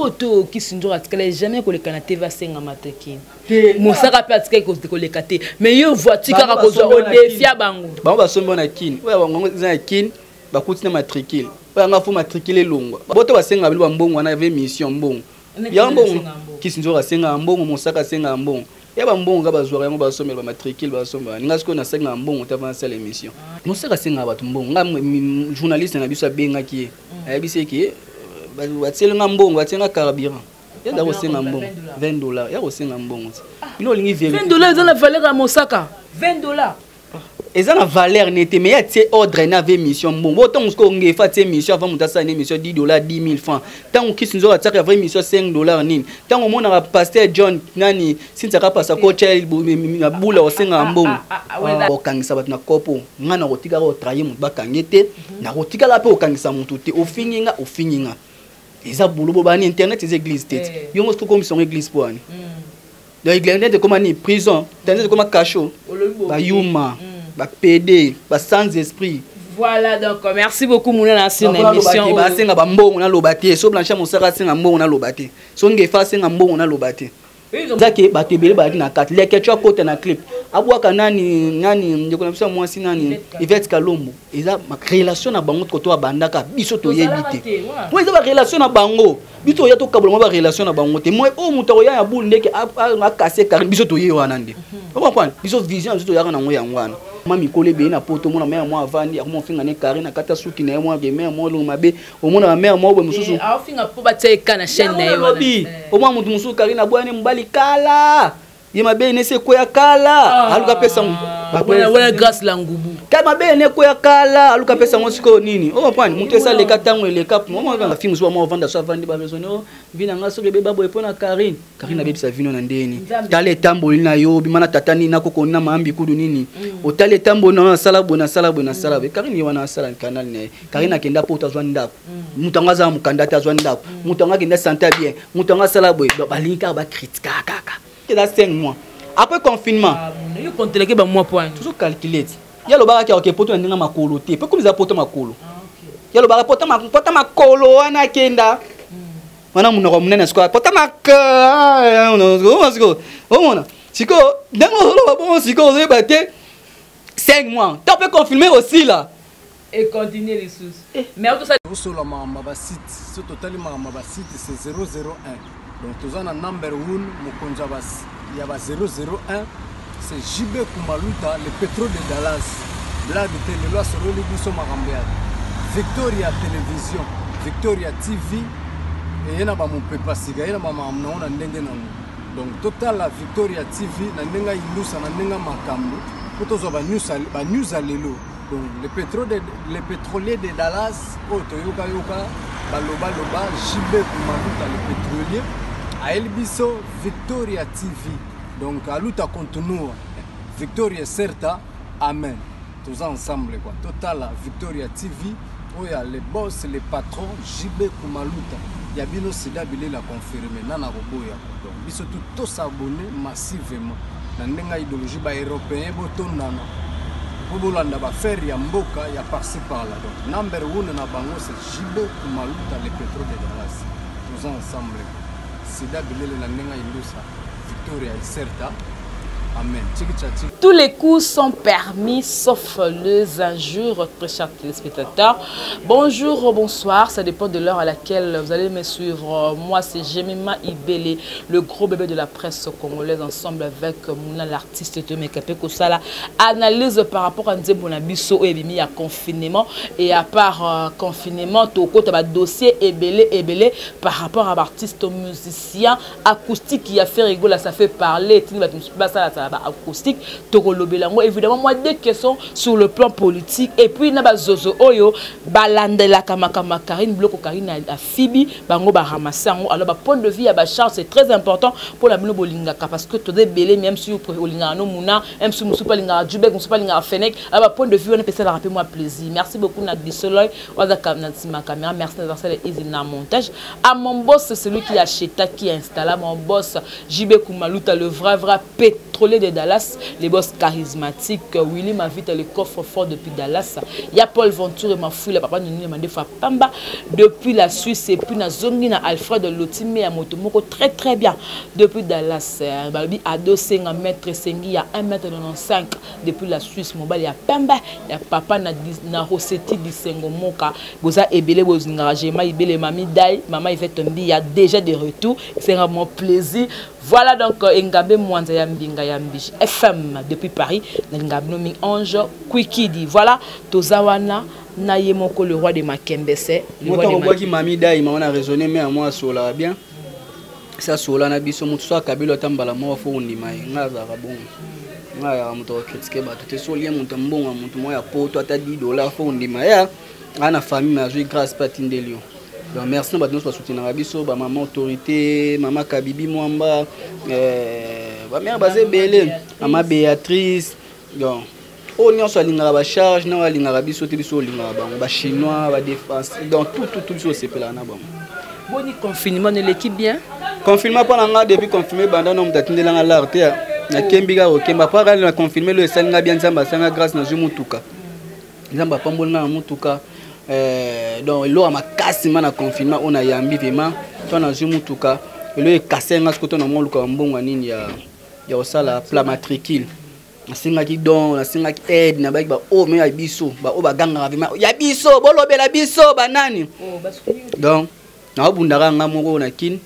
poto qui s'indure atikala jamais ko le canate va senga mateki mosaka pe atikala ko le kate mais yo voiture kaka ko zo defia bango ba sombo na kin ouais bango za kin ba kutina matricule ouais nga fu matricule longwa boto ba senga bilo mbongo wana avait mission mbongo ya mbongo qui s'indure senga mbongo mosaka senga mbongo ya ba mbongo ka ba zo yango ba somela ba matricule ba somba nga siko na senga mbongo ta avancer l'émission mosaka senga ba mbongo nga journaliste na biso benga ki ayebise ki bateli nga mbongo batenga carburant ya da kosenga mbongo $20 ya kosenga mbongo bino lingi vérité $20 eza na valeur ya mosaka $20 eza na valeur nete mais ya tie ordre na ave mission mbongo autant ko ngefa tie mission avant mutasa une mission $10 10 000 francs tant ki sinzo ataka vraie mission $5 nini tant mona ka pasteur John nani sinzaka pasa ko chel bula osenga mbongo okangisa bat na kopo ngana kotika ko trayer mut bakangete na kotika la pe okangisa mutu te ofinginga eza bulubo bani internet les églises tête yongo ko comme son église poani dans l'église de comme ni prison dans comme cachot ba yuma ba PD ba sans esprit voilà donc merci beaucoup mouna na sur émission ba senga ba mbongo na lobate so blancha mosaka senga mbongo na lobate so ngefa senga mbongo na lobate zaki ba tebele ba na 4 les ketchup côté na clip abwaka nani ndeko na biso mwasi nani Yvette Kalombo eza ma relation na bango koto abandaka biso to yebite moi eza ba relation na bango biso ya to kabolo ba relation na bango te moi o muto ya bulu ndeke a casser car biso to ye wana nde o comprendre biso vision biso to ya na ngo ya ngwana mami kole be na poto mona mère moi avandi ya mo finga ne carré na kata suki na moi ge mère moi lo mabe o mona mère moi bo mususu a finga po ba teka na chaîne na yo o mo mutu mususu carré na bwana mbali kala yema be ne se ko ya kala aluka pesa wala grâce la ngubu kama be ne ko ya kala aluka pesa mo siko nini o comprendre mutu esa le katango le cap mo nga film so mo vanda so vandi ba besono vina nga so be babo epona Karine na be bisa vino na ndeni tale tambo na yo bimana tatani na koko na mambi kudu nini o tale tambo na sala bona Karine yo wana sala canal ne Karine akenda po tazwa ndako mutu nga za mukandata azwa ndako mutu nga kenda santa bien mutu nga sala boy balinka ba critique kaka dans 5 mois après confinement il faut calculer ba mois point toujours calculer ya lo baka ke poto ndinga makolo te pe comme za poto makolo ya lo baka poto makolo wana kenda wana munoko munene sko poto makolo on siko ndango lo ba bon siko ze baté 5 mois tu peux confirmer aussi là et continuer les sources mais tout ça sur la mamba site ce total mamba site c'est 001. Donc tous en number 1 Mokonja bas il y a 001 c'est JB Kumaluta le pétrole de Dallas blague de loi sur le biso marambia Victoria télévision Victoria TV et yana ba mon pepa siga yana ba mamna ona ndenge nango donc total la Victoria TV na ndenga ilusa na ndenga makambo potozo ba news alelo donc le pétrolier de Dallas otoyoka yoka baloba JB Kumaluta le pétrolier à Elbiso Victoria TV donc à luta continua Victoria certa amen tous ensemble quoi total Victoria TV où il y a les boss les patrons JB Kumaluta il y a bino sida bilé la confirmer nana roboya donc biso tout s'abonner massivement na ndenga idéologie ba européen botondana bobolanda ba faire ya mboka ya par-ci par-là donc number 1 na bango c'est JB Kumaluta le pétrole de Dallas tous ensemble sida bilele na ndenga ilusa Victoria certa amen. Tous les coups sont permis sauf les injures, très chers téléspectateurs. Bonjour, bonsoir, ça dépend de l'heure à laquelle vous allez me suivre. Moi, c'est Jemima Ibele, le gros bébé de la presse congolaise, ensemble avec Mouna, l'artiste de Mekapé Kosala. Analyse par rapport à Nzebonabiso et Bimi à confinement. Et à part confinement, tout côté dossier Ebele par rapport à l'artiste musicien acoustique qui a fait rigoler, ça fait parler. Acoustique évidemment moi des questions sur le plan politique et puis na bazozo oyo balandela kamakama Karine bloco Karine a Fibi bango ba ramasser alors ba point de vue à ba charge c'est très important pour la bino bolinga parce que tout des belé même si olinga no muna même si musu palinga jubek musu palinga fenek alors ba point de vue on peut ça rappeler moi plaisir merci beaucoup na Disoloy waza ma caméra merci d'avoir easy na montage à mon boss c'est celui qui acheta qui installa mon boss JB Kumaluta le vrai pétrolier volé de Dallas, les boss charismatiques, Willy Mavite, le coffre fort depuis Dallas. Il y a Paul Venture et Mafoui, le papa de Nini Mandefa Pamba, depuis la Suisse, et puis na Zongina Alfred Lotime à Motomoko, très très bien, depuis Dallas. Balbi Ado Senga, Maître Sengi, il y a 1m95 depuis la Suisse, Mobile, il y a Pamba, il y a papa na Rossetti di Sengo Moka, Boza Ebele, Bozingarajema, Ibele Mami Dai, Maman Yvette Mbi, il y a déjà des retours, c'est vraiment plaisir. Voilà donc Ngabe Mwanza Yambinga Yambish FM depuis Paris, Ngabe Nomi Ange Kwikidi. Voilà, Tozawana Nayemoko le roi de Makembese. Moi quand on voit qui Mami Dai, on a raisonné mais à moi sola bien. Ça sola na biso mutu so kabilo tambala mo fo ndima ngaza rabon. Ngaya mutu critiquer ba tout so lien mutu mbonga mutu mo ya poto ata $10 fo ndima ya ana famille na jouer grâce Patindelio. Donc merci à nous pour soutenir Rabiso, maman autorité, maman Kabibi Mwamba, ma mère basée Belé, maman Béatrice. Donc on y a soit l'ingara charge, non l'ingara biso tébiso l'ingara ba chinois, ba défense. Donc tout ça c'est là na bon. Bon confinement de l'équipe bien. Confinement pas nga depuis confiné banda nom datinde la l'arte na Kembiga okemba pas la confirmer le salinga bien nzamba sanga grâce na Jumutuka. Nzamba pambolna mutuka. Donc l'eau a ma casse na confinement on a yambi vraiment ton a Jumutuka l'eau est cassé nga ce na mo luka mbongo nini ya osala plat matricule na singa ki don na singa ki aide na ba o me ya biso ba o ba ganga vraiment ya biso bolobela biso banani donc na obundaka nga moko na kin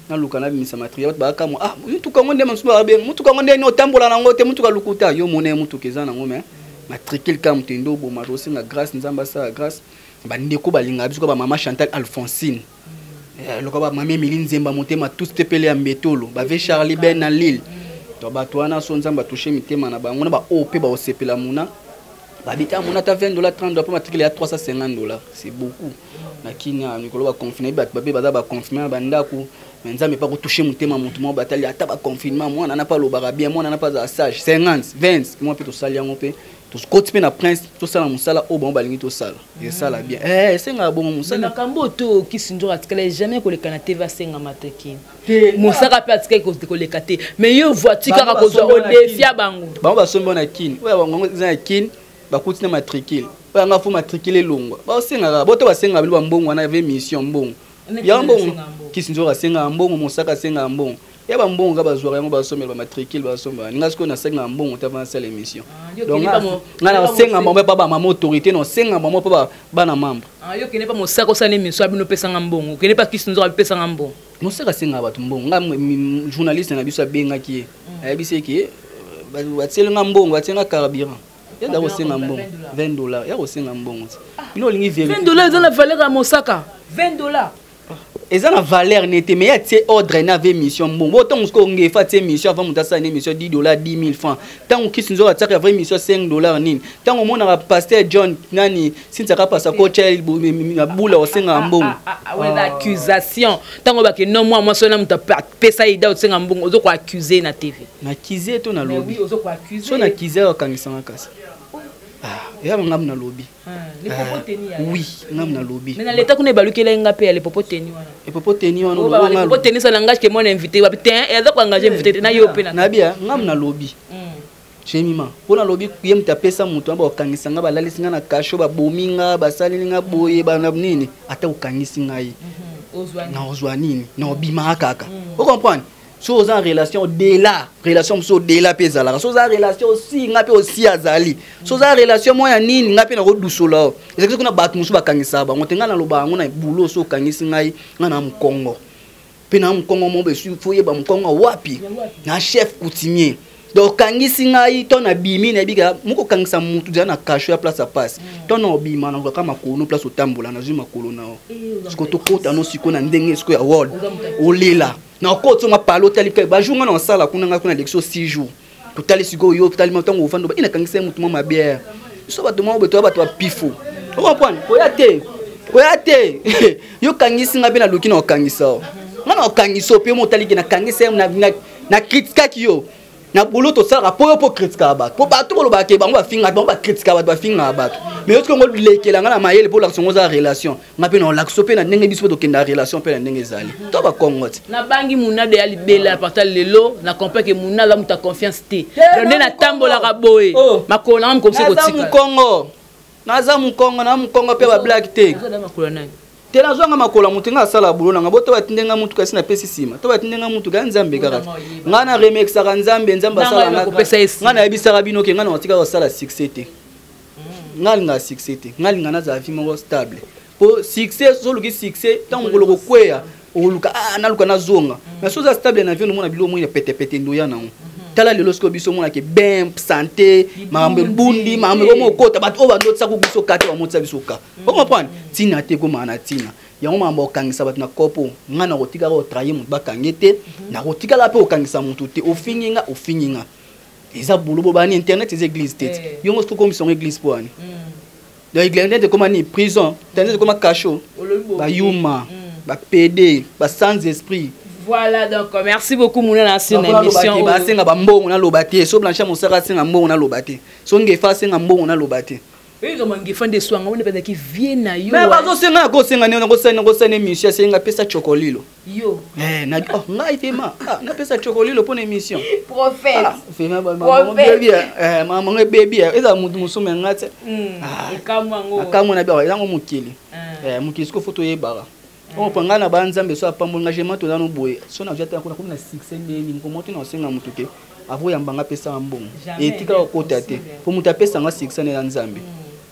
na luka na bimisa matériel ba ka mo mutuka ngonde masuba be mutuka ngonde ni otambola na ngote mutuka lukuta yo mone mutuka eza na ngome matricule kam tendo bo marosi na grâce nzamba sa grâce bandeko balinga biso ba mama Chantal Alphonsine loko ba mama Emeline Zemba motema tous tepele ya mbetolo ba ve Charlie Ben na Lille to ba toana so nzamba toucher mitema na bango na ba OP ba osepela muna ba bita muna ta $20 $30 pour matricule ya $350 c'est beaucoup na kinya nikolo ba confiner ba baza ba confiner bandako nzambe pas ko toucher mitema mutu mo batali ata ba confinement moi na pas lo bara bien moi na pas za sage 50 20 moi peut to salia ngo pe to scotch pe na prince to sala musala o bon balingi to sala et ça la bien c'est nga bon musala na kambo to kisinjo atikala jamais ko le kanate va senga mateki musaka pe atikala ko le kate mais yo voiture kaka ko zo defia bango ba sombo na kin oya bango za kin ba kutina matricule oya nga fo matricule longwa ba senga boto ba senga bilo mbongo na ve mission mbongo ya mbongo kisinjo ka senga mbongo musaka senga mbongo ya ba mbongo ba zwa yango ba somela ba matricule ba somba ninga siko na senga mbongo ta va faire l'émission donc na senga mbongo pa ba mama autorité non senga mbongo pa ba na membre yo kene pa musaka o sala émission abino pesa mbongo kene pa kisinjo ka pesa mbongo musaka senga ba mbongo nga journaliste na biso benga ki ayebisi ki ba tselenga mbongo ba tsenga carburant ya da ko senga mbongo $20 ya ko senga mbongo ino lingi $20 za na valeur ya musaka $20 eza na valeur nete mais ya tie ordre na ve mission bon autant ko ngefa tie mission avant mutasa na mission $10 $10,000 francs tant ki sinzo ataka vraie mission $5 nini tant on mona pasteur John nani sinza ka pasa ko chel na bula osenga mbongo ouais l'accusation tant ba ke non moi sona muta pesa ida osenga mbongo ozo ko accuser na TV na accuser to na lobby ozo ko accuser so na accuser o kangisanga kasi ya ngam na lobby les popos teni ya oui ngam na lobby mais na l'état kuna balukela ngape les popos teni wana les popos teni wana les popos teni ça langage que moi invité wa putain et donc engager invité na yo pe na bia ngam na lobby chemima pona lobby yem tapesa mutu amba okangisanga balalisinga na kasho ba bominga basalilinga boye bana nini ata okangisinga yi na ozwa nini na obima kaka vous comprenez chose en relation de la relation so de la pesa la chose en relation aussi ngape aussi azali chose en relation moya nini ngape na ko dusola c'est que kuna bat musu bakangisa ba ngotenga na loba ngona bulo so kangisi ngai ngana mkongo pe na mkongo mo be su foye ba mkongo wapi na chef coutumier donc kangisi ngai to na bimi na biga muko kangisa mutu dia na kasho ya place à passe to na obima na kama kono place otambola na zuma kolona siko to kota no siko na ndenge siko ya world olela na koto nga palo talika ba jour nga na sala kuna nga kuna election 6 jours totali siko yo totali matango ofando ba ina kangisa mutu mo mabière so ba to mo beto ba to pifo o comprendre oya te yo kangisi nga be na luki na okangisa nga na okangisa pe mo taliki na kangisa na critique ki yo na boulot to ça rapport pour critiquer abat pour bato bolo ba ke bango ba finga bango ba critiquer abat ba finga abat mais autre ngo lekela ngana mayele pour l'action za relation ngape na l'action pe na ndenge biso to kenda relation pe na ndenge zali to ba kongote na bangi muna de ya libela partal lelo na comprendre que muna la muta confiance te ndé na tambola ka boye makona ngam comme ça ko tika naza mukongo na mukongo pe ba black take tela zonga makola mutu nga sala bulo nga boto batindenga mutu kasi na pesi sima to batindenga mutu ga nzambe kaka ngana remix ka nzambe sala ngana yebisaka bino ke ngana otika ko sala succès te nga succès te ngana za vie mo stable po succès soluki succès tant ngolo ko kweya oluka naluka na zonga mais soza stable na vie no mona bilo mo ina pete ndoya na tala lelo sko biso mona ke ben santé mambe bundi mambe ko mokota bato o bando tsako biso kate wa motsa biso ka o comprendre tina te ko mana tina yango mambo kangisa bato na kopo ngana kotika ko traye mutu bakangete na kotika la pe okangisa mutu te ofinginga eza bulubo bani internet les églises tete yongo sko comme son église pour ani la église de comme ni prison tandis comme cachot ba yuma ba PD ba sans esprit. Voilà, donc merci beaucoup Mouna na sur l'émission. Ba senga ba mbongo na lobate so blancha mosaka senga mbongo na lobate so ngefa senga mbongo na lobate oui comme ngefa de soanga on peut qui vient na yo mais bazo senga ko senga ne ko sene émission senga pesa chokolilo yo na ngai tema na pesa chokolilo pour émission prophète fema ba maman baby eza mutu musume ngate kamwa na ba yango mukili mukili sko photo yebara on panga na banzambe so apambo ngajema to dano boye so na jata kuna na succès ndeni ngomoto na senga mutuke avo yambanga pesa mbongo etika ko tate po muta pesa nga succès na nzambe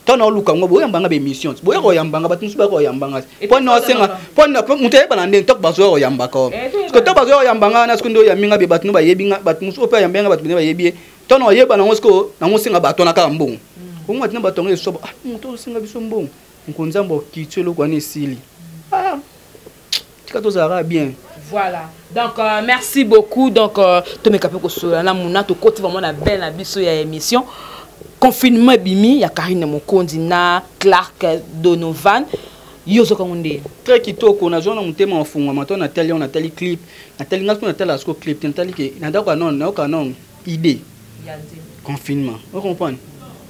tona oluka ngo boye yambanga be missions boye ko yambanga batu ba ko yambanga po na senga po na muta ba na ndeni to bazo ko yambaka ko to bazo ko yambanga na skundo ya minga be batu ba yebinga batu muso pa yambanga batu ba yebi tona yeba na ngosko na ngosenga bato na ka mbongo ko ngati na bato ngeso muto senga biso mbongo nkonzambo kitchelo kwa nesili bien. Voilà. Donc merci beaucoup. Donc to me capé ko sola na muna to côté vraiment na belle abiso ya émission. Confinement bimi ya Karine Mokondi na Clark Donovan. Yozo konde. Très kitoko na zona mutema mfunga mato na tali on a tali clip. Na tali ngasko na tali asko clip, na tali ke na dako non idée. Confinement. Vous comprenez?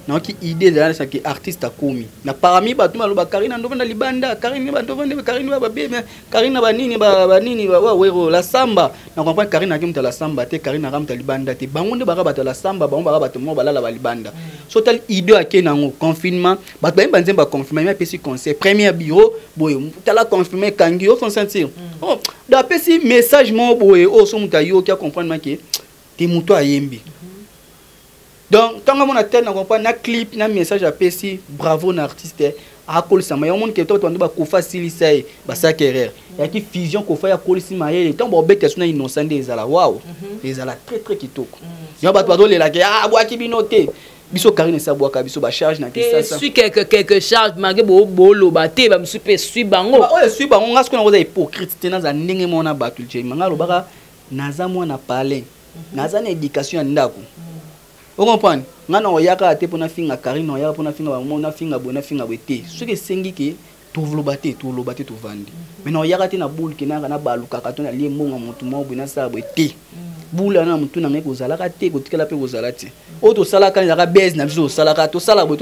Na ki idée de ça que artiste akomi na parmi batu maloba Karina ndovanda libanda Karina bandovanda Karina ba bebe Karina ba nini ba wero la samba na comprendre Karina kimta la samba te Karina ramta libanda te bangonde ba bata la samba bango ba bata mo balala ba libanda so tal idée akenango confinement batu ba nzemba confinement mais pesi conseil premier bureau boye tala confirmer kangi au fond sentir oh da pesi message mo boye o so muta yo ki comprendre que te muto ayembi. Donc, quand on a tel, on comprend un clip, un message à PC, bravo un artiste, à col sama. Il y a un monde qui est tout le temps qu'on facilite ça, bah ça carrière. Il y a qui fusion qu'on fait à col sama. Et tant bon bête, c'est innocent des ala. Waouh, les ala très très kitoko. Il y a pas de les là qui bois qui binoté. Biso Karine sa bois ka biso ba charge na kisa ça. Suis quelque charge malgré bolo baté ba msupe suis bango. Oh suis bango ngasko na koza hypocrite tena za ndenge mona batul che. Mangalo baka naza mwana parler. Naza na éducation ya ndako. Vous comprenez? Ngana oyaka ate pona finga Karine oyaka pona finga ba finga bona finga bete. Ce que sengi ke to vlobate to vandi. Mais na oyaka te na boule ke na baluka ka to na liembo mutu mo bona sa bete. Boule na mutu na meko zalaka te ko tikela pe ko zalati. O to sala kan zaka base na biso sala ka to sala bo.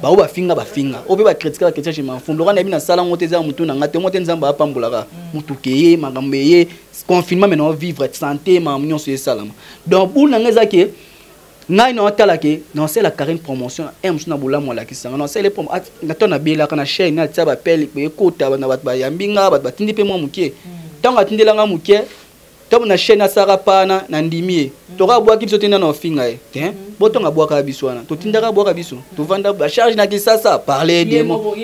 Ba o ba finga. O be ba critiquer la question chez mafundo kana bina sala ngote za mutu na ngate ngote nzamba apambulaka. Mutu keye magambe ye confinement mais non vivre santé ma union sur salama. Donc boule na ngeza ke ngai no tala ke non c'est la Karine promotion na bola mo la kisanga non c'est les prom na tona bela kana chaîne na tsaba pele pe kota na bat ba yambinga bat batindi pe mo mukie tanga tindela nga mukie to na chaîne na sara pana na ndimie to ka bwa kibiso tena na finga e boto nga bwa ka biso wana to tindaka bwa ka biso to vanda ba charge na kisasa parler de mo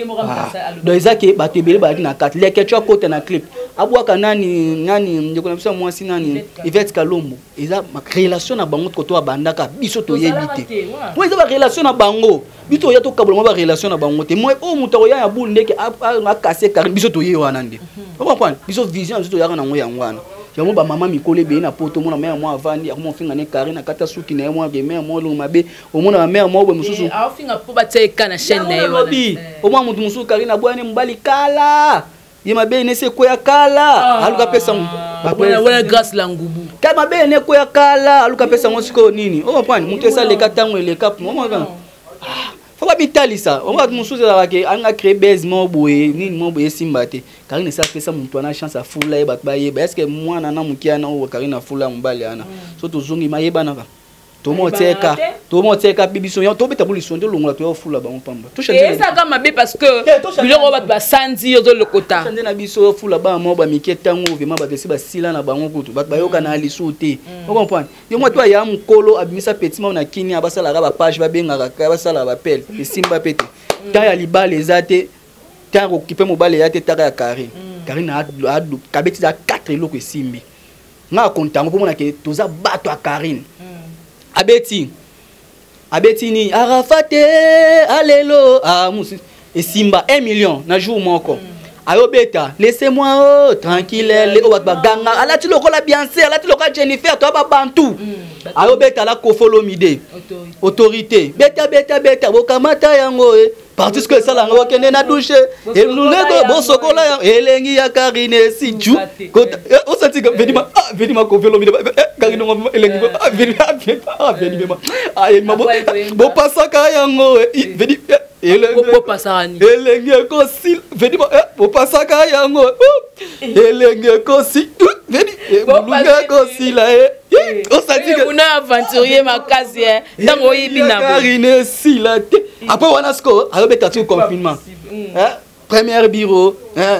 do ezake batebele ba na 4 leke tu kota na clip abwaka nani ndeko na biso mwasi nani Yvette Kalombo eza ma relation na bango ko to abandaka biso to yebite mo eza ba relation na bango biso ya to kabolo ba relation na bango te mo o muto ya bulu ndeke a casser Karine biso to ye wana nde o comprendre biso vision biso to ya na ngo ya ngwana yango ba mama mikole be na poto mona mère moi avandi akomo finga ne Karine kata suki na moi ke mère moi lo mabe o mona mère moi bo mususu a finga po ba tseka na chaîne na yo o mwa mutu mususu Karine abwane mbali kala ye mabene se ko ya kala aluka pesa wana grâce la ngubu ka mabene ko ya kala aluka pesa ngosiko nini o pwani mutu esa leka tango eleka faut pas bitalisa on va musuza la ke anga créer base moboye nini moboye simbate Karine ça fait ça mutu ana chance a fula e bat ba yeba est-ce que moi na mukia na o Karine fula mbali ana so to zungi mayeba na Tomo teka bibiso yo to beta buliso ndo longola to fula ba mpamba to changer ça comme mabe parce que biloko bat ba sanzi yo zo lokota changer na biso fula ba mo ba miketa ngo vema ba besi ba sila na bango kutu bat ba yoka na liso te on comprend yo moi to ya mukolo abimisa petit ma na kini abasala ba page ba benga ka basala ba pelle simba pete ta ya libale ezate ta ko kipe mobile ya te ta ya Karine Karine a kabeti za 4 loko esimbi nga kontango po mona ke toza bato a Karine Abeti ni Arafate alelo musi et Simba 1 million na jour moko ayo beta laissez-moi tranquille le o baganga ala ti lokola Beyoncé ala ti lokola Jennifer to ba bantu ayo beta la Kofolomide autorité beta bokamata yango parce que ça la ngokene na douche et nous le bosokola elengi ya Karine si ju o senti que venima Kofolomide Karine elengi venima ay mabo bo pasaka yango elengi pasani elengi ko sil venima bo pasaka yango elengi ko si veni bulunga ko sila o senti que on a aventurier makasi ntango yibina Karine sila te après wana sko ayo beta tu confinement premier bureau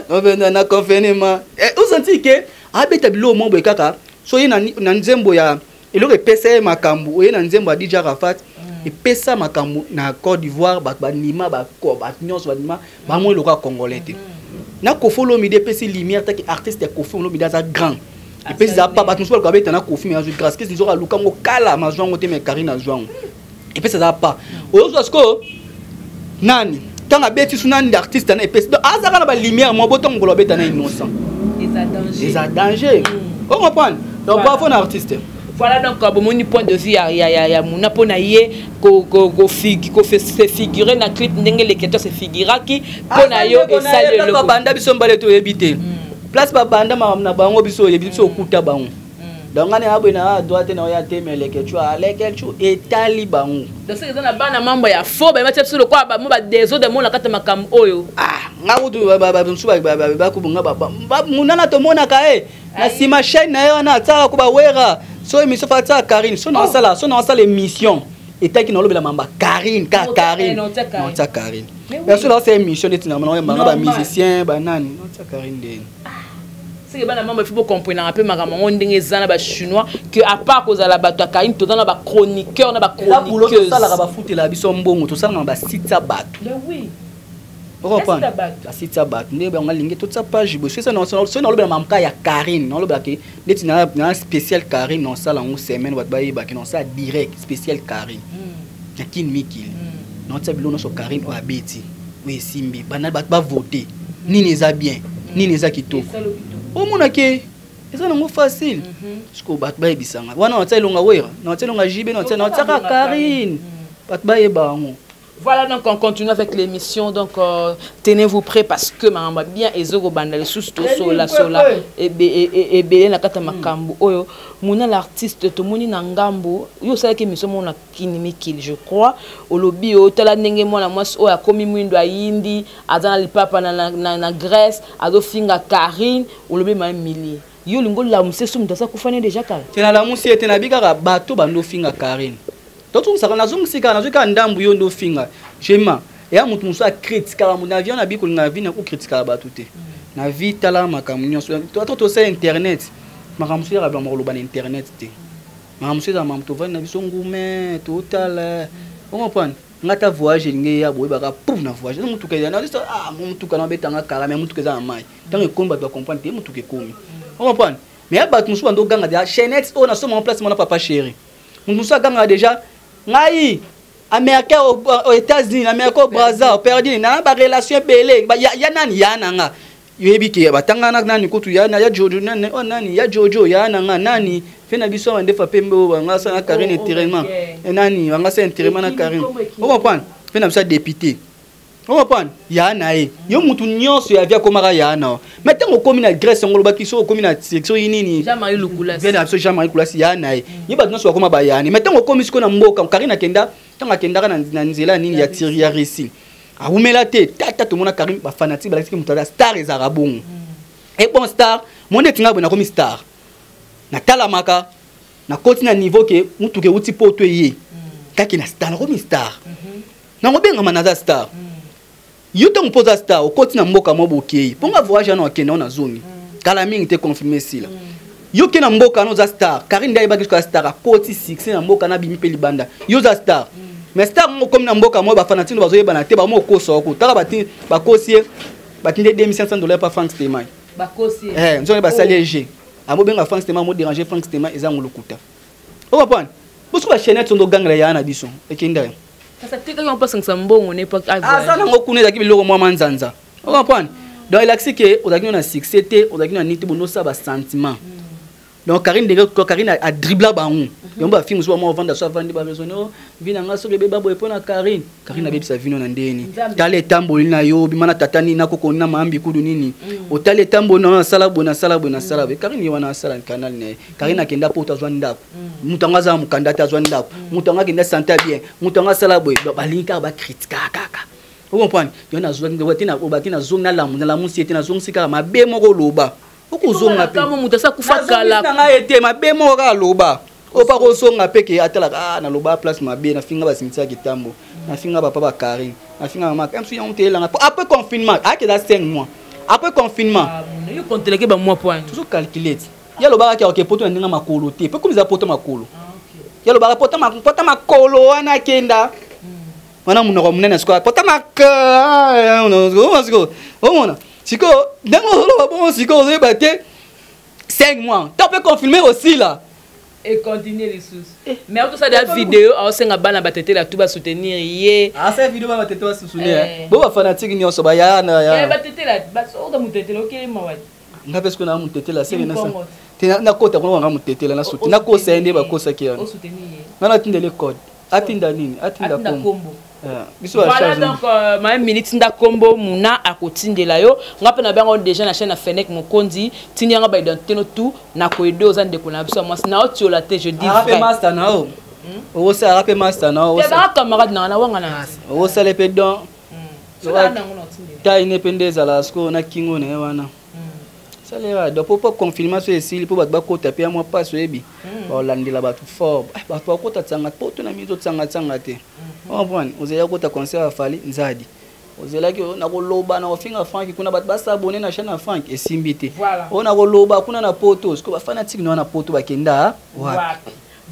on vient na confinement o senti que abeta bilo mo boy kaka so ye na nzembo ya eloko pesa makambu oye na nzembo ya DJ Arafat et pesa makambu na Côte d'Ivoire ba nima ba ko ba nyonso ba nima ba mo eloko congolais te na Kofolomide pesa lumière ta ki artiste Kofolomide za grand et pesa pas ba muso ko beta na Kofi mais azu grâce que ils aura luka ngo kala mazwango te mais Karine azwango et pesa za pas ozo asko nani tanga beti sunani d'artiste na pesa azaka na ba lumière mo boton ngolo beta na innocent ils a danger on comprend donc pas un artiste. Voilà donc mon point de vue ya muna pona ye ko fait figurer na clip ndenge lecteur se figura qui pona yo et ça le banda biso mbale to ebité place ba banda na bango biso yebiso okuta bango donc ngane abo na droite na ya teme lecteur etali bango donc c'est dans la bana mambo ya faux ba match sur le quoi ba mo ba des autres mo na kata makam oyo ngabudu ba nsuba ba kubunga ba munana to mona ka na sima chaîne na yo na tsaka ko ba wera so émission fata Karine so na sala émission et ta ki na lobela mamba Karine non ta Karine mais so là c'est émission de tina ba musicien ba nani non ta Karine de c'est que bana mamba il faut comprendre un peu makambo ndenge zana ba chinois que à part cause la bato Karine to dans ba chroniqueur na ba chroniqueuse ça la ba foutela biso mbongo to sala na ba site bato mais oui Europa la site bat ndebe on linge toute sa page bo c'est ça non le bela mamka ya Karine non le bela ke neti na spécial Karine non ça la on semaine wat ba yeba ke non ça direct spécial Karine ya kin mikil non ça bilo no so Karine o abeti we simbi bana bat ba voter ni neza bien ni neza kitoko o mona ke ça non facile parce que bat ba yebisanga wana on tsa longa wera non tsa longa jibe non tsa Karine bat ba yeba ngo. Voilà, donc on continue avec l'émission. Donc tenez-vous prêts parce que maman bien ezoko bandale sous sola et belé na kata makambo oyo mona l'artiste to moni na ngambo yo sala ke émission mona kinimi kil je crois au lobby o tala ndenge mona mwasi oyo akomi mwindo ayindi azana lipapa na Grèce azo finga Karine au lobby ma millier yo lingo la musesu mutasa kufanya déjà kala tena la musi etena bikaka bato bando finga Karine. Donc on s'arrête nazung sika nazuka ndambu yo ndo finga jema ya mutu muso a critique la mon avion na biko na vie na ko critique ba tuté na vie tala makamunyo to c'est internet makamuso ya ba molo ban internet te makamuso za mamto va na biso ngume total on comprend ngata voyage nge ya boy ba pour na voyage mutu ke na mutu kana betanga kala mais mutu ke za mai tant que komba doit comprendre te mutu ke komi on comprend mais ya ba muso ndo ganga ya chaînette on a somme en place mon papa chéri muso ganga déjà ngai américain aux États-Unis américain au Brazza perdu na ba relation belé ya nani ya nanga yebi ke batanga na nani kutu ya na ya Jojo nani nani ya Jojo ya nanga nani fena biso ande fa pembo banga sa na Karine enterrement nani banga sa enterrement na Karine on comprend fena biso député On comprend? Ya na e. Yo mutu nyonso ya via komara ya na. Mais tant on commune na Grèce on loba ki so commune na section nini. Jean-Marie Lukulas. Bien absolument Jean-Marie Lukulas ya na e. Ni ba nyonso koma ba ya ni. Mais tant on commune ko na mboka Karina kenda, tant akenda na nzela nini ya tiri ya récit. A umela te tata to mona Karim ba fanatique ba lakisi mutada star les arabons. Et bon star, mon etinga bona comme star. Na talamaka na continue niveau que mutu ke uti poto ye. Kaki na star comme star. Na ngobenga manaza star. Yo te mpoza star au continue mboka mo bokei. Ponga voyage na okenda na zone. Kala mingi te confirmer sila. Yo ke na mboka no za star, Karine ndai baki ko star a koti succès na mboka na bimi pe libanda. Yo za star. Mais star mo comme na mboka mo ba fanatino bazo yeba na te ba mo koso ko. Taka bati ba kosie batinde $2500 par francs Stéma. Ba kosie. Nzone ba sali léger. Amo benga francs Stéma mo déranger francs Stéma eza ngulukuta. O comprendre? Parce que la chaîne est gangla ya na biso. Ekenda. Ça fait que on passe en sambon on époque ah ça ngo kuna za kibilo mo manzanza. O comprendre? Donc il a dit que on a gagné na succès, on a gagné na niti bono ça ba sentiment. Donc Karine a dribblé bango. On va film soit moi vendre soit vendre ba raisonner. Vina nga so bebe babo epona Karine. Karine a bebi sa vino na ndeni. Tale tambo na yo bimana tatani na koko na mambi kudu nini. O tale tambo na sala bona. Karine yo na sala canal ne. Karine akenda po tazwa ndako. Mutanga za mukandata azwa ndako. Mutanga kenda santa bien. Mutanga sala boy ba linka ba critique kaka. Vous comprenez? Il y a une zone na lamu siete na zone sika ma be moko loba. Oko zone na pe. Kama mutasa kufa kala. Na ete ma be moko ka loba. O pa ko songa pe ke atala na loba place ma be na finga ba cimetière kitambo. Na finga ba papa Karine. Na finga mama comme si on te langa. Après confinement, a que dans 5 mois. Après confinement, yo compte ke ba mois point. toujours calculer. Ya loba ka ke poto ndinga makolo te. Pe comme za poto makolo. Ya loba poto makolo wana kenda. Wana munoko munene siko pota maka on siko dango lo bon siko ze baté 5 mois tu peux confirmer aussi là et continuer les sources mais tout ça des vidéos au senga bana batete la tout ba soutenir yé cette vidéo ba batete ba soutenir bo ba fanatique ni oso ba ya na batete la ba so da mutete lo ke ma wadi nga parce que na mutete la c'est na ça na kota ko nga mutete la na soutenir na ko sende ba ko sakia o soutenir na tindele code atinda nini atinda kombo. Voilà donc ma minute nda combo muna akotindela yo ngape na bango déjà na chaîne na Fenech Mokondi tinyanga ba identité no tout na ko edo za ndeko na biso moi na otiola te je dis vrai master na o o sa rappel master na o sa camarade na wanga na o sa le pedon so na ngono tindela ta indépendance la sko na kingo na wana ça les do pour confirmer sur ici pour ba ko taper moi pas so ebi ba landela ba tout fort ba ko ta tsanga poto na mizo tsanga te. On prend, vous avez un concert à Fali, Nzadi. Vous avez un loba, on a fait un franc, on a s'abonner à la chaîne à Franck et Simbité. On a un loba, on a un poteau, ce qu'on va fanatique, on a un poteau à Kenda.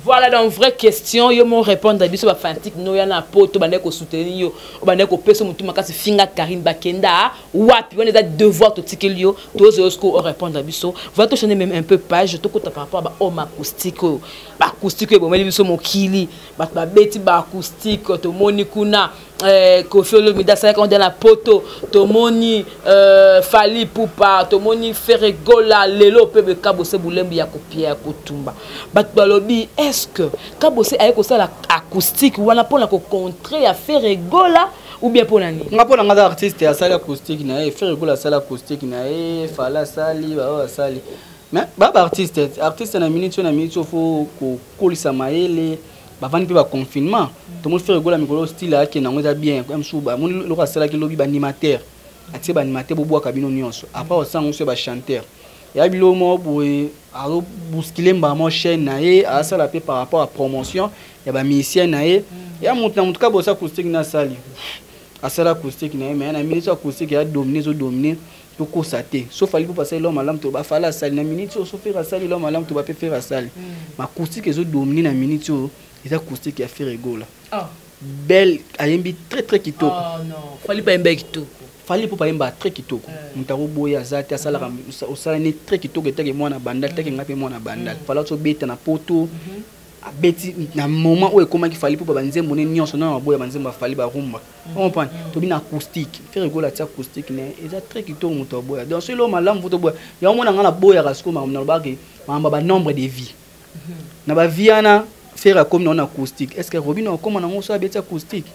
Voilà donc vraie question, yo mon répondre à biso ba fanatique no ya na poto bande ko soutenir yo, bande ko peso mutu makasi finga Karine Bakenda, wapi on est à devoir to tikel yo, to zo répondre à biso. Voilà to changer même un peu page to kota par rapport ba homme acoustique. Ba acoustique bo meli biso mokili, ba beti ba acoustique to moni kuna Kofi Olomide ça quand dans la poto to moni Fali Poupa to moni Ferregola lelo pebe kabose bulembi ya kopia kotumba. Bat balobi est-ce que kabose ayeko ça la acoustique wana pona ko contrer ya Ferregola ou bien pour nani ngapona ngada artiste ya sala acoustique na Ferregola sala acoustique na fala sali ba sali mais baba artiste na minute faut ko kolisa maele bavani pe ba confinement tout monde fait rigoler mikolo style là qui nango za bien comme souba mon lo kasala ki lobi ba animateur atie ba animateur bobo kabino nyonso après au sang on ba chanteur ya bilo mo boy alo bousculer mba mo chaîne na a ça la pe par rapport à promotion ya ba musicien na ya monta en tout cas bossa acoustique na sali a sala acoustique na mais na minute acoustique ya dominer to ko saté sauf fali pour passer l'homme alam to ba fala sali na minute so faire sali l'homme alam to ba pe faire sali ma acoustique ezo dominer na minute les acoustiques qui a fait rigoler. Belle, ayembi très kitoko. Oh non, fallait pas emba kitoko. Fallait pour pas emba très kitoko. Mutaro boya zati asala osala ni très kitoko teke mwana bandal teke ngape mwana bandal. Fallait so beta na poto. Beti na moment où comment qu'il fallait pour ba nzembo ne nyonso na boya nzembo fallait ba rumba. On comprend. To bi na acoustique. Faire rigoler ta acoustique ne eza très kitoko mutaro boya. Donc c'est l'homme malam voto boya. Ya mona ngana boya rasko ma na ba ke ba nombre de vie. Na ba viana faire comme non acoustique. Est-ce que Robin a comme on a un acoustique?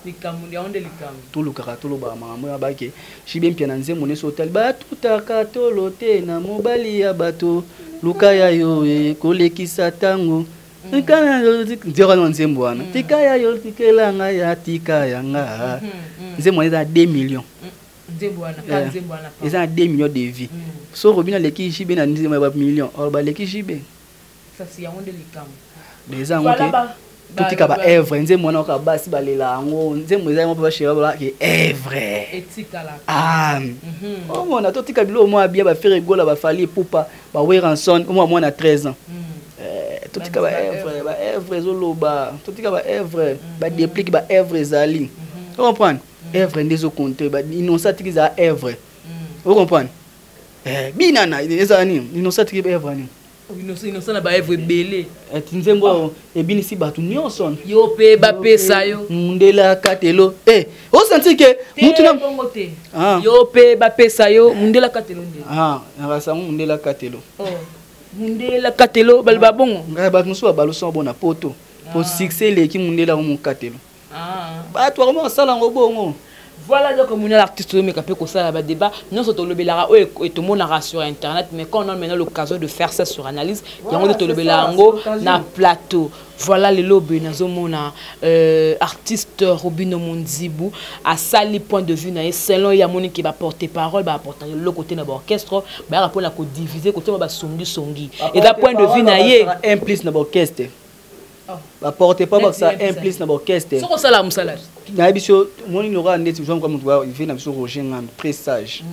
likambo ya onde likambo tulukaka toloba makambo ya bake jibe mpia na nzembo neso otali batutaka tolo te na mobali ya bato luka ya yo kolekisa tango nzero na nzembo wana tika ya yo tikelanga ya tika yanga nzembo eza 2 millions nzembo wana ka nzembo wana eza 2 millions de vie so robina leki jibe na nzembo ya millions or leki jibe ça c'est ya onde likambo déjà ngoke totika ba evre nzembo wana ka basi balela yango nzembo eza mo pa shira ba ke evre etikala oh mona totika bilo mo abia ba faire gola ba fali pupa ba weranson mo mwana 13 ans totika ba evre zoloba totika ba evre ba déplique ba evre zali vous comprenez evre ndezo compter ba innocent tikiza evre vous comprenez binana eza ni innocent tikiza evre ni innocent na ba evre belé nzembo ebinisi batu nyonso yo pe ba pesa yo mundela katelo o senti ke mutu na bongote yo pe ba pesa yo mundela katelo nde ngasa mundela katelo mundela katelo balba bongo ba musu ba luso bona poto pour succès leki mundela mu katelo ba to vraiment sala ngobongo. Voilà donc on a l'artiste mais capé ko ça ba débat non so to lobelara o et to monara sur internet mais quand on a maintenant l'occasion de faire ça sur analyse il y a to lobelango na plateau. Voilà les lobes nazo mona artiste Robino Monzibu a sali point de vue na selon ya moni qui va porter parole va apporter le côté na orchestre ba rapport na ko diviser côté ba songi et d'un point de vue na yé implice na orchestre ba porter pas ça implice na orchestre so ko sala musala na biso moni lora ndeti jean comme tu vois il fait na biso Roger Ngam très sage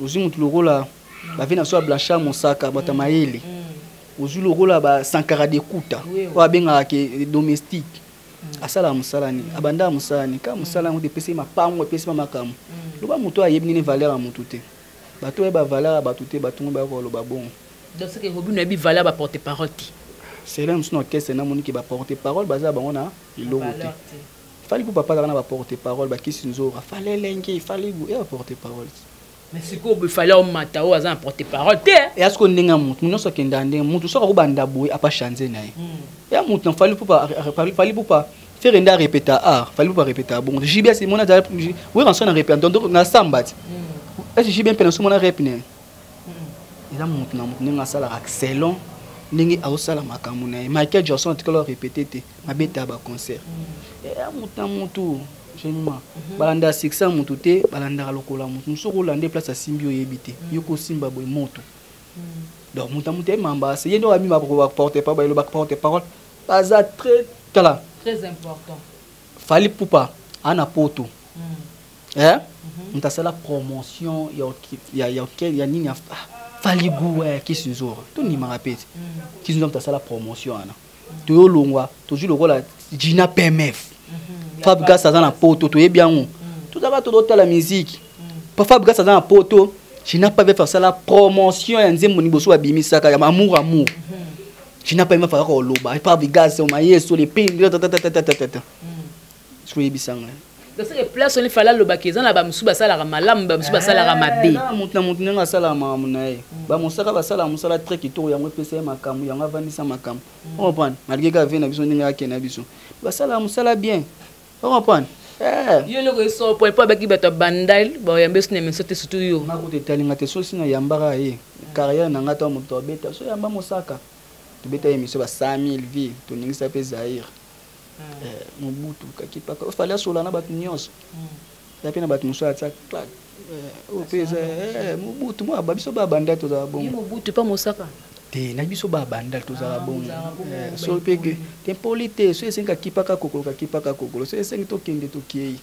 ozu mutu lokola ba vena so Blanchard Mosaka bata mayele ozu lokola ba Sankara de Kuta wa benga ke domestique asala musala ni abanda musala ni ka musala ngo de pese mapango pese makamu loba mutu ayebi ni valeur ya mutu te bato ba valeur ba tuté bato ba ko loba bon donc ce que Robino bi valeur ba porter parole ti c'est là nous orchestre na moni ki ba porter parole baza bango na ilogote fallait pour papa na ba porter parole ba kisi nzora fallait lengi fallait bu et porter parole mais c'est quoi il fallait au mata o aza porter parole te et est-ce qu'on ndinga mutu non so kenda ndinga mutu so ko banda boy apa chanter na ya mutu fallait pour pas faire enda répéter fallait pour répéter bon jibia c'est mon ada oui on sonne répéter donc na sambat est-ce jibia pe na so mona répéter ila mutu na mutu nga sala excellent ningi ausala makambo na Michael Jackson tikolo répéter te mabeta ba concert mutu jenima balanda 600 mutu te balanda lokola mutu musoko lande place simbio yebite yoko simba boy moto donc mutu mamba c'est yendo ami ba porter pas ba porter parole baza très important fali pupa ana poto mutasala promotion ya nini fali goué qui se zora tout ni ma répète qui nous ont la promotion ana to yo longwa toujours lokola Gina PMF Fab Gas dans la poto to bien tout ça va tout dans la musique pas Fab Gas dans la poto Gina pas faire ça la promotion ya nzembo ni boso abimi saka ya amour Gina pas me faire ko loba Fab Gas o mayeso les pin so yebisanga donc c'est place on fallait le bakezan la ba musuba sala malamu ba musuba sala mabe mutu nga sala mamunae ba musaka ba sala musala très kitoko yango pesa makamu yango avandisa makamu on comprend malgré que vient na biso ninga ke na biso ba sala musala bien on comprend yo le ko so point pas ba ki bato bandal ba yambe sne men sote surtout yo na ko te talinga te so singa yambara ye carrière na ngata mutu beta so yamba musaka to beta émission ba 5000 vies to ningisa pe Zaire Mobutu kakipaka fallait solana batu nyonso ya pena batu muso atsa clac o pesa Mobutu mo ababiso ba banda to za bon Mobutu pas Mosaka te na biso ba banda to za bon so peke tempolite so esenga kipaka kokolo so esenga to kende to kei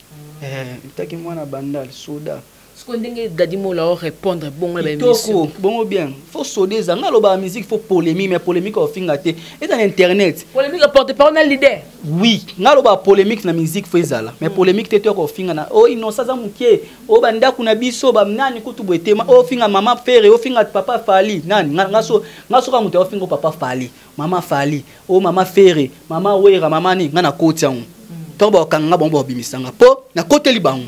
taki mwana bandal soda ce qu'on dingue dadimo la répondre bon la émission bon bien faut soder za ngalo ba musique faut polémique mais polémique au finga te et dans internet polémique porte parole na leader oui ngalo ba polémique na musique faut ezala mais polémique te to ko finga na o innocent za mukie o banda kuna biso ba nani kutu boetema o finga mama fere o finga papa fali nani ngaso ka mutu o finga papa fali mama fali o mama fere mama wera mama ni ngana koti yango to ba kanga bombo bimisanga po na koteli bango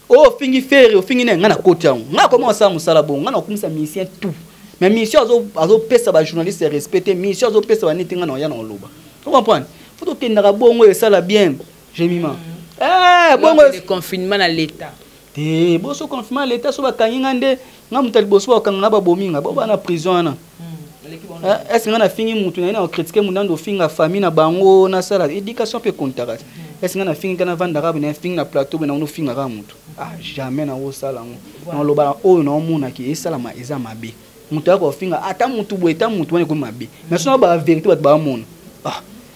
o fingi fere o fingi ne ngana koti yango nga comment ça musala bon ngana kumisa mission tout mais mission azo pesa ba journaliste respecté mission azo pesa ba neti ngana ya na loba tu comprends faut que ndaka bongo et ça la bien jemima bongo le confinement à l'état. Boso confinement l'état so bakangi ngande nga mutali boso bakanga ba bominga bo bana prison na. Est-ce nga na fingi mutu na ina critiquer munando finga famille na bango na sala éducation pe contact. Est-ce nga na fingi kana vandara na fingi na plateau na no finga ka mutu. Jamais na wo sala ngo. Na loba o na omuna ki esala ma eza mabe. Mutu ako finga ata mutu bo eta mutu wane ko mabe. Mais so ba vérité ba mona.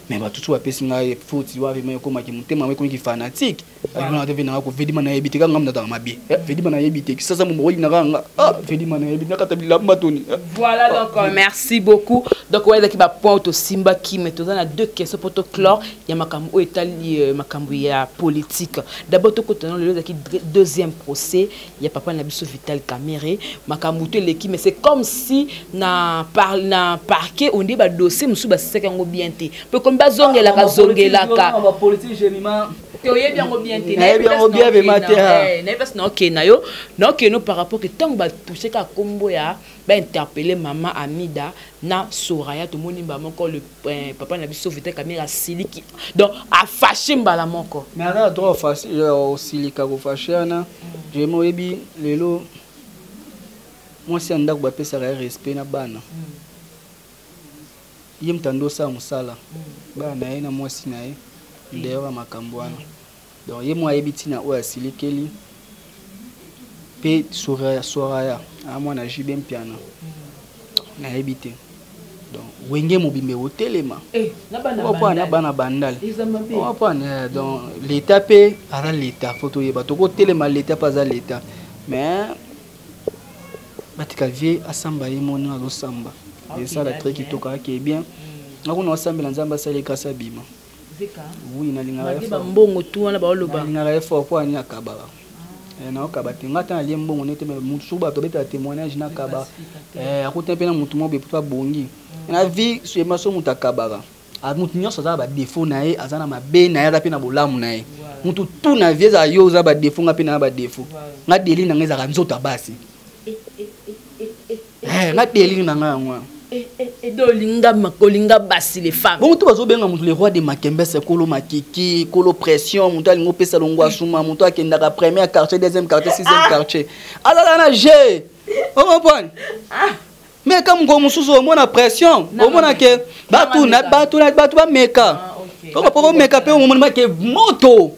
Mais tout ça pesi ngai faute wa vema ko maki mutema mwe ko ki fanatique alona te vena ko vedi mana yebite kanga mna ta mabi vedi mana yebite ki sasa mo na kanga vedi mana yebite nakata bilamba toni. Voilà donc merci beaucoup. Donc ouais qui va point au simba qui met dans a deux questions pour te clore il y a makambo etali makambo ya politique. D'abord to côté le qui deuxième procès il y a papa na biso Vital Kamerhe makambo to l'équipe mais c'est comme si na parquet on dit ba dossier musu ba seka ngo bien te. Bazongela kazongela ka politique jemima te oye bien bien te bien be mater na parce non que na yo non que nous par rapport que tant ba toucher ka kombo ya ba interpeller maman Amida na Soraya to moni ba moko le papa na biso Vital Kamerhe siliki donc a fâché mbala moko mais ala droit fâché silika ko fâché na je moyebi lelo moi si andako ba pesa respect na bana yim tando sa musala ba na ina mwasi na ye ndewa makambwana donc ye mwa yebiti na o asilikeli pe Soraya amwana jibe mpiana na yebite donc wenge mobimbe hotelema na bana bandal donc l'état pe ara l'état photo yeba to ko telema l'état pas à l'état mais batika vie asamba ye mona zo samba. Et ça la truc qui toka qui est bien. Na kuna wasambe na nzamba sale kasa bima. Zeka. Oui na linga ba mbongo tu wana ba oloba. Na refo kwa ni akabara. Na okabati ngata na liembongo nete me mutu ba to beta témoignage na kaba. Akuta pe na mutu mo be pour bongi. Na vie sur maso mutu akabara. A mutu nyonso za ba défaut na ye azana mabe na ye pe na bolamu na ye. Mutu tu na vie za yo za ba défaut nga pe na ba défaut. Nga deli na ngeza ka nzoto abasi. Nga deli na nga ngwa. Et dolinga basi les femmes. Bon, tu vas bien le roi de Makembe, c'est Kolo Makiki, Kolo Pression, mon talingo pesa longwa suma, mon toi qui est dans la première quartier, deuxième quartier, sixième quartier. Alors là, on a G. On comprend? Mais comme on a mon pression, on a que batu meka. On va pas meka pe au moment que moto.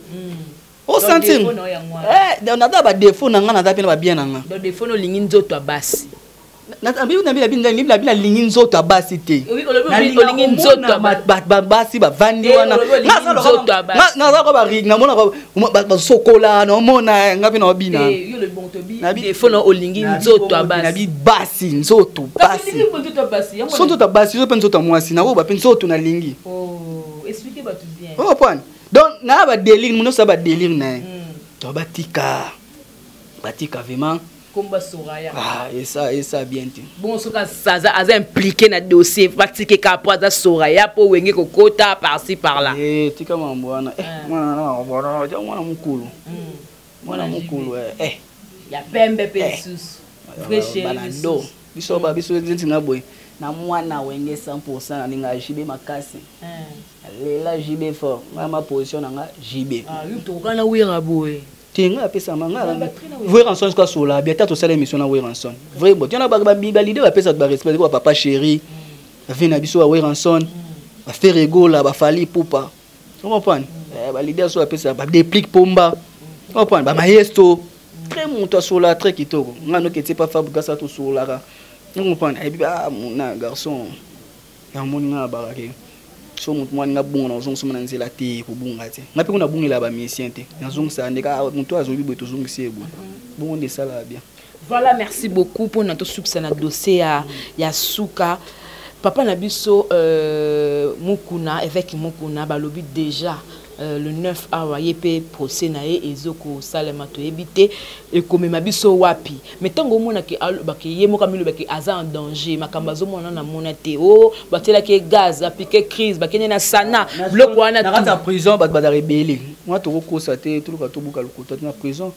Au centime. On a d'abord défaut nanga na tapena bien nanga. Donc défaut no lingin zoto basi. Na lingi nzoto abasi te olingi nzoto basi bavandi wana naza ko barig namona basokola naomona ngapi na obina nabifono olingi nzoto abasi basi nzoto basi nzoto abasi zo pe nzoto mwasi na ko ba pe nzoto na lingi expliquez ba tout bien oh point donc na ba délire muno sa ba délire na to batika vraiment Komba Soraya. Et ça bien dit. Bon, ce cas ça a impliqué dans le dossier, pratiquer qu'après ça Soraya pour wengi kokota par-ci par-là. Tika mambwana. Mwana mukulu. Mwana mukulu Ya pembe pesus. Fresh balado. Biso ntina boy. Na mwana wenge 100% na ninga jibe makasi. Lela jibe fort. Ma position nga jibe. Yuto kana wira boy. Tinga pesa manga vrai rançon quoi sur la bien tato sala émission na vrai rançon vrai bon tiana ba leader ba pesa ba respect ko papa chéri vina biso wa vrai rançon ba faire rigola ba fali poupa tu comprends ba leader so pesa ba déplique pomba tu comprends ba maestro très monto sur la très kitoko ngano que c'est pas fabriquer ça tout sur la tu comprends et puis mon garçon ya mon nga barake so mutu mwana nga bunga na zongo na nzela te ko bunga te ngapi kuna bungela ba misien te na zongo sa ndeka mutu azobi boto zongo sebo bungo de sala bien. Voilà, merci beaucoup pour notre soupçon na dossier ya Suka papa na biso Mukuna évêque Mukuna balobi déjà le 9 awa yepe procès na ye ezoko salema to ebité et comme mabiso wapi mais tango mona ke baki yemo kamilo baki aza en danger makambazo mona na mona te o batela ke gaz apike crise bakene na sana bloc wana na prison bat ba rebelle moi to ko sate tout ka to buka lokota na prison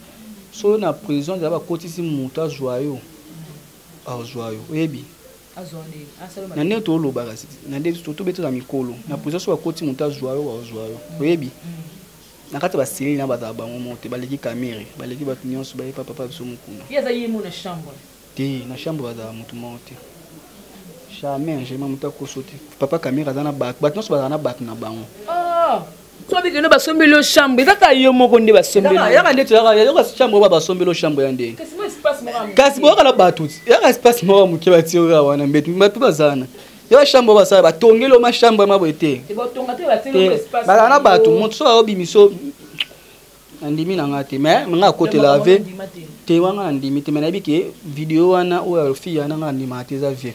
so na prison za ba kotisi muta joyeux oyebi na ne to lo bagasi na nde to beto na mikolo na prison so akoti muta joyeux oyebi nakati ba sili na baza bango monte baleki camere baleki batu nyonso baye papa biso mukuna yaza yimo na chambre te na chambre baza mutu monte jamais j'ai mamuta ko sauter papa camere za na bak batu nyonso baza na bak na bango so bikeno basombelo chambre ezaka yo moko nde basombelo yaka ndeti yaka chambre ba basombelo chambre ya ndenge kasi boka na batu yaka espace moko muke batioka wana mbetu batu bazana yo chambre basala batongelo ma chambre mabo ete baza na batu moto so obi miso andimi na ngate mais nga côté laver te wanga ndimi te menabi ke vidéo wana o fi yana nga ndima te za vie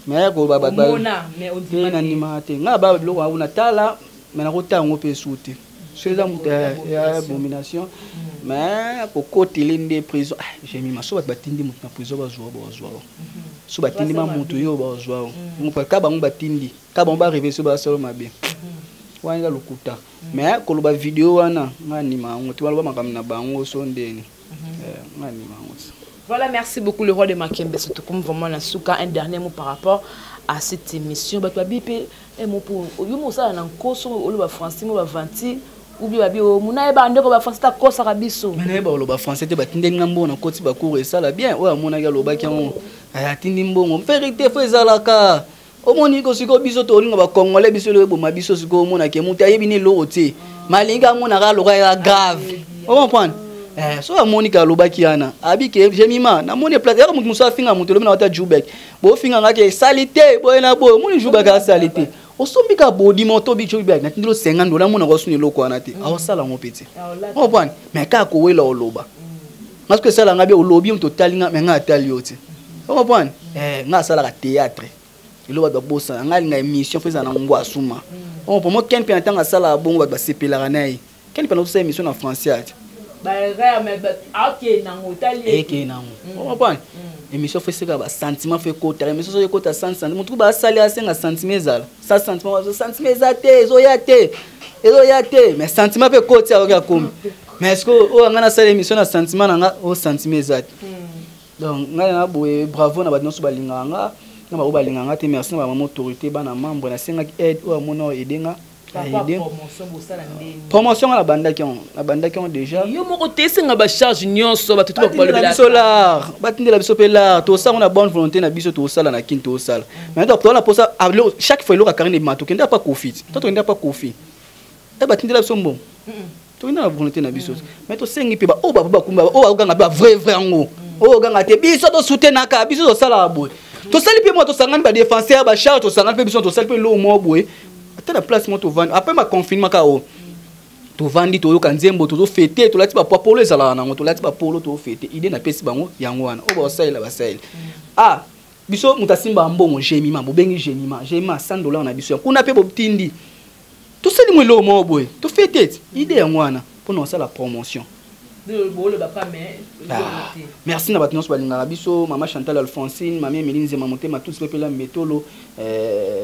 mais ko baba mona mais on dit na ndima te nga ba lo wa una tala mais ko tango pe souté c'est ça ya abomination mais ko côté linde prison j'ai mis ma so batindi mutu na prison bazwa so batindi ma mutu yo bazwa mo pa ka ba mo batindi ka ba mo ba rêver so ba solo mabe wanga lokuta mais ko lo ba vidéo wana ngani ma ngoto ba lo ba makamna bango so ndeni ngani ma ngoto. Voilà, merci beaucoup le roi de Makembe, surtout comme vraiment la souka. Un dernier mot par rapport à cette émission. Bah toi bipé un mot pour yo mo ça na nkoso o lo ba français mo ba 20 ou bien ba o muna e ba ndeko ba français ta kosa kabiso. Mais ba lo ba français te ba tinde ngambo na koti ba cour et ça là bien o amona ga lo ba kiango aya tindi mbongo vérité fo ezalaka o moni ko siko biso to linga ba congolais biso le bo ma biso siko mona ke muta yebi ni lo oti malinga mona ga lo ga grave o comprendre. So Monica Lobakiana, Abike, Jemima, Namoni Plaza, Moussa Finga, Moutoulomata Jubek, Bofinga, Salité, Boenabo, Moni Jubaka Salité. Au Sombika Bodi Monto Bichubek, Natino Sengan, Ramon Rosuni Loquanati, our salon petit. Oh, one, Mekako Willa or Loba. Parce que Salangabe ou Lobium to telling up Menga Talioti. Oh, one, Nasala Theatre. Il loba de Bossa, and I mission for Zanangwa Suma. Oh, pour moi, Ken Penatanga Sala Bon, what was Sepilaranai. Ken Penot mission en français. Ok, nango tali. Ok, nango. On va émission fait ça ba sentiment fait côté émission so côté sentiment mon trouba sali à 5 centimes zala ça sentiment zate ezo yate mais sentiment fait côté à comme mais est-ce que o ngana sali émission na sentiment nga o sentiment zate donc ngana boye bravo na ba nyonso balinganga na ba balinganga te merci na ba autorité bana membre na senga aide o mono edenga promotion à la bande qui ont déjà yo moko tesenga ba charge nyonso ba tutu ba la solar batinde la biso pelar to ça on a bonne volonté na biso to sala na kinto sala mais donc on a pour ça chaque fois il aura carnet mato kenda pas confit toi tu n'as pas confit ta batinde la biso bon to ina volonté na biso mais to sengi pe ba o ba kumba o ganga ba vrai ngo o ganga te biso to soutenaka biso to sala boy to sali pe moi to sangani ba défenseur ba charge to sangani pe biso to sali pe lo mo boy la place moi to vendre après ma confinement ka o to vandi to yo kanzembo to fêter to lati ba polo ezala na to lati ba polo to fêter idée na pesi bango yango wana o ba saila ba saila biso mutasimba mbongo jemima bobengi jemima $100 na biso kuna pe bobtindi to seli mo lo mo boy to fêter idée yango wana pour non ça la promotion merci na batnos balinga biso mama Chantal Alphonsine mama Emeline Zemamonte ma tous pepela metolo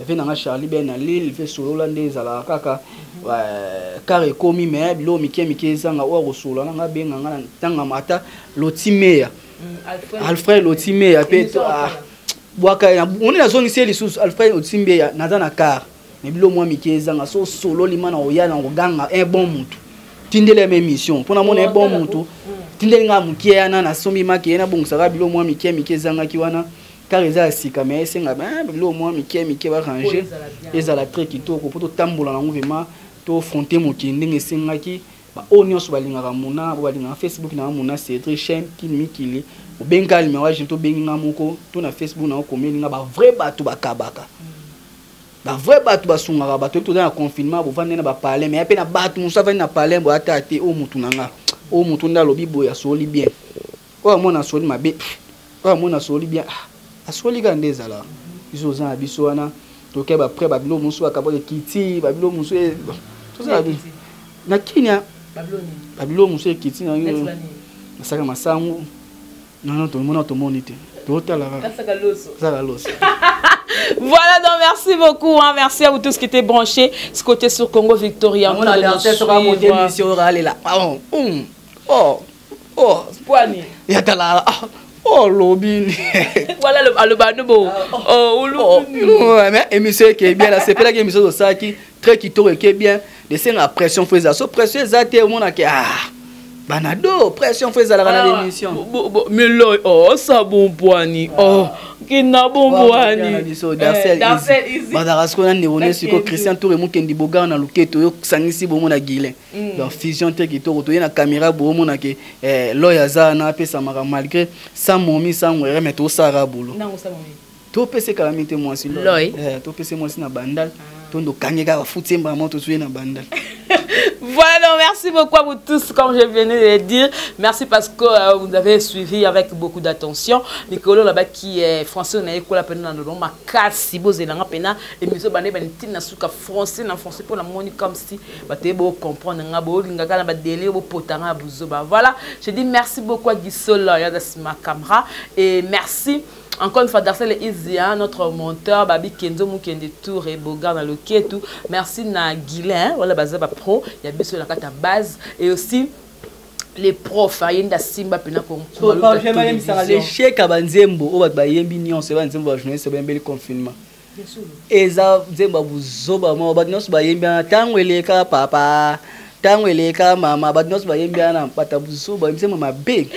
venanga Charlie Ben Lille ve solo lande zala kaka kare komi me bilo mike zanga o rosola nga benga nga tanga mata lotimeya Alfred lotimeya peto bwaka on na zone seli sous Alfred lotimeya nazana car me bilo mwa mike zanga so solo limana oyana nganga un bon mutu tindele même mission pour na mona bon mutu tindele nga mukie na somi make na bongisa bilo mwa mike zanga ki wana kareza sika mais senga bilo mwa mike ba ranger ezala très kitoko pour to tambola na vraiment to fronter mokinde ngesenga ki ba onions balinga mona balinga Facebook na mona c'est très chaîne qui mikili obenga numéro je to benga moko to na Facebook na komeli nga ba vrai bato bakabaka ba vrai bato basunga bato to dans confinement bo vanda na ba parler mais pe na bato musa vanda na parler bo atate o mutu nanga o mutu ndalo bibo ya soli bien o mona soli mabe o mona soli bien asoli gande zala iso za biso wana to ke ba pré ba bilo musu akabo de kiti ba bilo musu to za bi na kinya ba bilo musu kiti na yo masaka masangu non to mona to monite to tala ça loso. Voilà, donc merci beaucoup, hein. Merci à vous tous qui étaient branchés. Ce côté sur Congo Victoria. On a lancé sur la montée mission là. Poignet. Il y a là. Oh, lobby. Voilà le banubo. Oh, mais émission qui est bien là, c'est pas la émission de ça qui très qui est bien. de senga pression faisa so pression ezate au monde que banado pression faisa la émission mais là oh ça bon poani oh kina bon poani Darcel easy badarasko na neone siko Christian Touré mukendi boga na luketo yo sangisi bomo na Guilin donc fusion te ki to na caméra bomo na ke loya za na pesa mara malgré sans momi sans were mais to sara bolo non ça momi to pese calamité moi si loy to pese moi si na bandal tondo kangeka ba futemba moto suye na bandal. Voilà, donc merci beaucoup à vous tous, comme je venais de le dire. Merci parce que vous avez suivi avec beaucoup d'attention. Nicolas là-bas qui est français, on a école à peine dans le nom, ma casse si beau et la peine et monsieur Bané Bentin na souka français pour la monnaie comme si bah t'es beau comprendre nga beau linga na ba délai beau potanga buzo bah voilà. Je dis merci beaucoup à Gisol ya ma caméra et merci. Encore une fois, Darcel Izia, notre monteur, Babi Kenzo Mukende Tour et Bogar dans le Ketou. Merci na Guilin, voilà, Bazaba Pro, il y a bien sûr la carte à base. Et aussi, les profs, il y a une Simba Pena pour les chèques à Banzembo, au Bayembi Nyon, c'est Banzembo, je ne sais pas, un bel confinement. Et ça, Zemba vous zoba, moi, Badnos Bayembi, tant les cas, papa, tant les cas, maman, Badnos Bayembi, Patabuzo, Bayembi, ma big.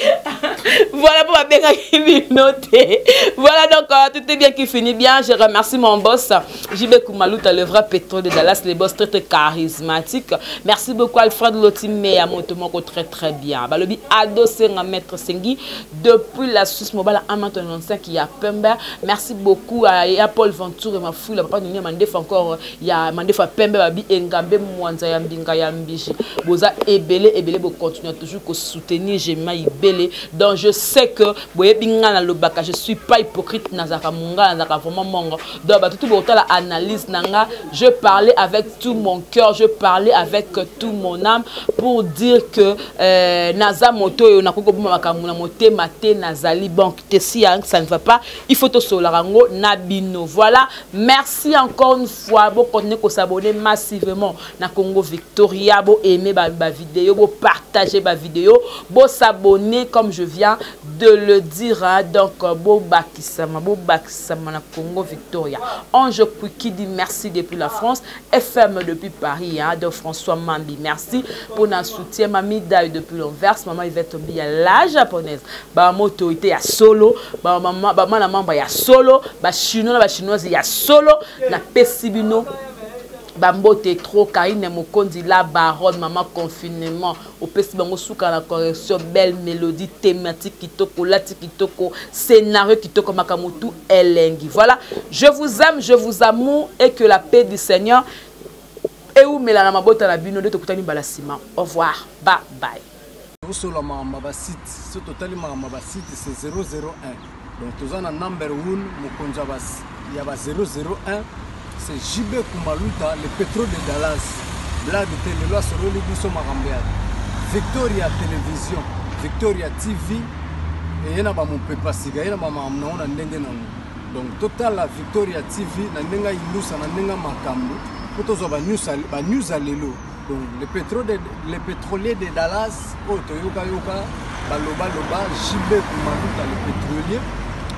Voilà pour ma bien qui noté. Voilà donc tout est bien qui finit bien. Je remercie mon boss JB Koumalouta, le vrai pétrole de Dallas, les boss très charismatiques. Merci beaucoup Alfred Lotimé à Montemoko très bien. Balobi Ado Senga Maître Sengi depuis la Suisse Mobile à 95 qui a Pembe. Merci beaucoup à Paul Ventour et ma foule. Papa nous mandef encore il y a mandef Pembe Babi Engambe Mwanza Yambinga Yambishi. Boza ebele bo continuer toujours que soutenir Jema Ibele. Donc je sais que je suis pas hypocrite nazaka munga nazaka vraiment mongo donc tout le la analyse nanga je parlais avec tout mon cœur, je parlais avec tout mon âme pour dire que naza moto yo nakoko boma makamuna moté maté nazali bon si ça ne va pas il faut to solarango nabino. Voilà, merci encore une fois bon continuer ko s'abonner massivement na Congo Victoria, bo aimer ba vidéo, bo partager ba vidéo, bo s'abonner comme je viens de le dire hein. Donc bo bakisama na Congo Victoria. Ange qui dit merci depuis la France, FM depuis Paris hein. Donc François Mambi merci pour notre soutien. Mamie Daï depuis l'Anvers, maman Yvette Tombi à la japonaise, ba autorité à solo, ba maman ba na mamba ya solo, ba chinoise ya solo na Pesibino. Bambote trop Karine Mokondi la baronne maman confinement au Pesibango souka la correction belle mélodie thématique kitoko lati kitoko scénario kitoko makamutu elengi. Voilà, je vous aime, je vous amour et que la paix du Seigneur et où melana mabota la bino de tokutani balasima. Au revoir, bye bye. Sur la mamba site, ce total mamba site c'est 001. Donc tous en number 1 Mokonja bas il y a 001. C'est JB Koumalouta, le pétrole de Dallas. Là, de Téléloa, sur le Libiso Marambéa. Victoria Télévision, Victoria TV. Et il y a mon papa Siga, il y a ma maman, on a donc, total la Victoria TV, on a une makambo. Pour tous les news à l'élo. Donc, le pétrolier de Dallas, Toyoka Yoka, Baloba Loba, JB Koumalouta, le pétrolier.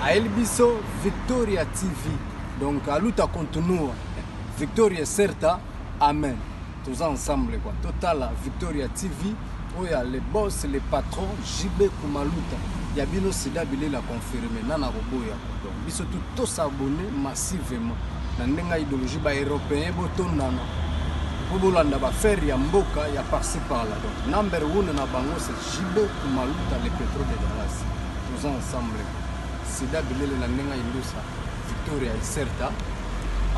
À Elbiso, Victoria TV. Donc, à l'outa continue, Victoria Certa, Amen. Tous ensemble, quoi. Total, Victoria TV, où il y a les boss, les patrons, JB Koumalouta. Il y a bien aussi d'habiller la confirmer, Nana Roboya. Donc, ils sont tous abonnés massivement. Dans l'idéologie européenne, Botondana. Pour vous faire, il y a Mboka, il y a par-ci par-là. Donc, number 1 na bango, c'est JB Koumalouta, les pétrole de Dallas. Tous ensemble. C'est d'habiller la Nenga Ilusa. Victoria Certa.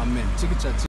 Amen.